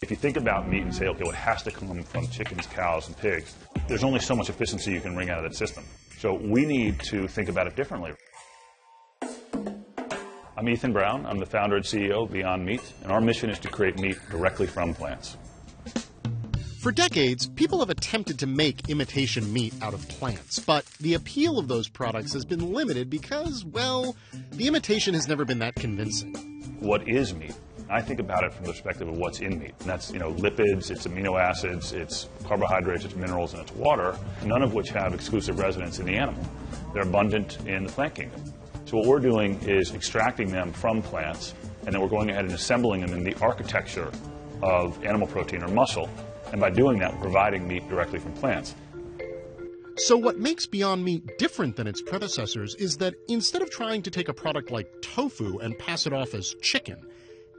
If you think about meat and say, okay, well, it has to come from chickens, cows, and pigs, there's only so much efficiency you can wring out of that system. So we need to think about it differently. I'm Ethan Brown. I'm the founder and CEO of Beyond Meat, and our mission is to create meat directly from plants. For decades, people have attempted to make imitation meat out of plants, but the appeal of those products has been limited because, well, the imitation has never been that convincing. What is meat? I think about it from the perspective of what's in meat. And that's, lipids, it's amino acids, it's carbohydrates, it's minerals, and it's water, none of which have exclusive residence in the animal. They're abundant in the plant kingdom. So what we're doing is extracting them from plants, and then we're going ahead and assembling them in the architecture of animal protein or muscle. And by doing that, we're providing meat directly from plants. So what makes Beyond Meat different than its predecessors is that instead of trying to take a product like tofu and pass it off as chicken,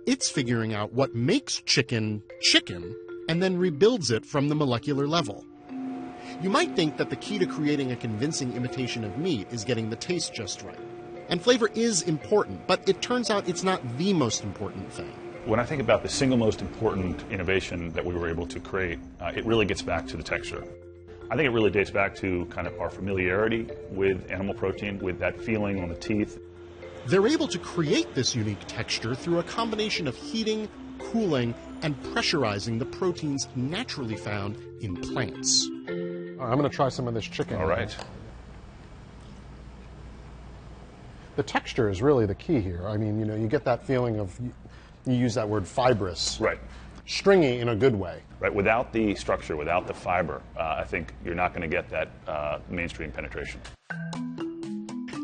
it's figuring out what makes chicken chicken and then rebuilds it from the molecular level. You might think that the key to creating a convincing imitation of meat is getting the taste just right. And flavor is important, but it turns out it's not the most important thing. When I think about the single most important innovation that we were able to create, it really gets back to the texture. I think it really dates back to kind of our familiarity with animal protein, with that feeling on the teeth. They're able to create this unique texture through a combination of heating, cooling, and pressurizing the proteins naturally found in plants. I'm going to try some of this chicken. All right. The texture is really the key here. I mean, you get that feeling of, you use that word fibrous. Right. Stringy in a good way. Right. Without the structure, without the fiber, I think you're not going to get that mainstream penetration.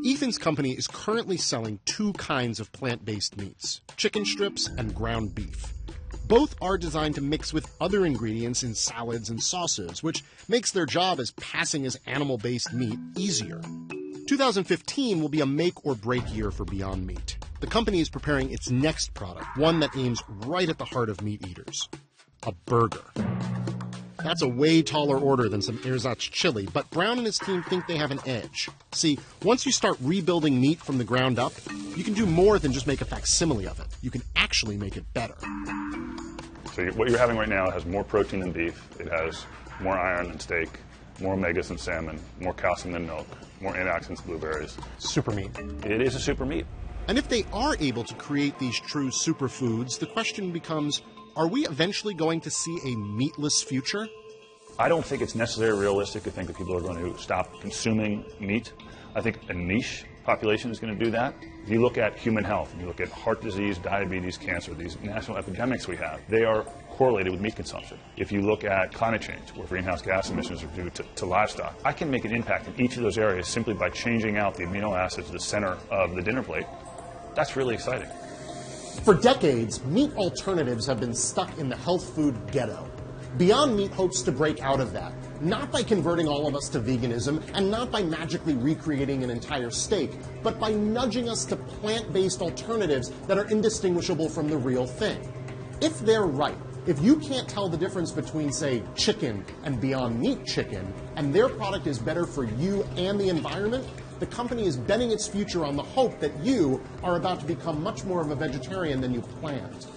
Ethan's company is currently selling two kinds of plant-based meats, chicken strips and ground beef. Both are designed to mix with other ingredients in salads and sauces, which makes their job as passing as animal-based meat easier. 2015 will be a make-or-break year for Beyond Meat. The company is preparing its next product, one that aims right at the heart of meat eaters: a burger. That's a way taller order than some ersatz chili, but Brown and his team think they have an edge. See, once you start rebuilding meat from the ground up, you can do more than just make a facsimile of it. You can actually make it better. So what you're having right now has more protein than beef. It has more iron than steak, more omegas than salmon, more calcium than milk, more antioxidants than blueberries. Super meat. It is a super meat. And if they are able to create these true superfoods, the question becomes, are we eventually going to see a meatless future? I don't think it's necessarily realistic to think that people are going to stop consuming meat. I think a niche population is going to do that. If you look at human health, and you look at heart disease, diabetes, cancer, these national epidemics we have, they are correlated with meat consumption. If you look at climate change, where greenhouse gas emissions are due to livestock, I can make an impact in each of those areas simply by changing out the amino acids at the center of the dinner plate. That's really exciting. For decades, meat alternatives have been stuck in the health food ghetto. Beyond Meat hopes to break out of that, not by converting all of us to veganism and not by magically recreating an entire steak, but by nudging us to plant-based alternatives that are indistinguishable from the real thing. If they're right, if you can't tell the difference between, say, chicken and Beyond Meat chicken, and their product is better for you and the environment, the company is betting its future on the hope that you are about to become much more of a vegetarian than you planned.